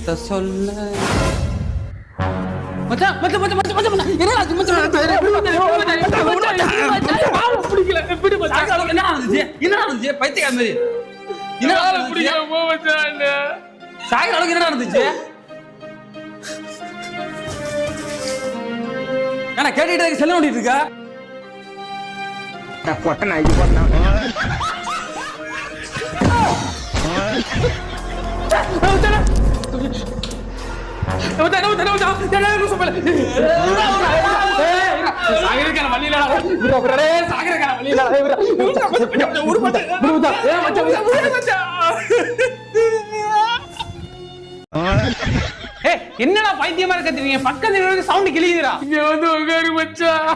என்னத்த சொல்ல மச்சான் மச்சான் மச்சான் மச்சான் மச்சான் என்னடா இது மச்சான் பிடிக்கல எப்படி மச்சான் என்ன ஆச்சு என்ன ஆச்சு பைத்தியக்கார மாதிரி என்ன பிடிக்கல போ மச்சான் சாகர அளவுக்கு என்ன நடந்துச்சு انا கேட்டிட்டு செல்ல ஓடிட்டு இருக்க நான் பொட்ட நான் இது பண்ணா சாகரக்கான வழியில சாகரக்கான வழியில என்னடா பைத்தியமா இருக்க பக்கத்துல சவுண்ட் கிளியுதுடா இங்க வந்து உட்காரு மச்சான்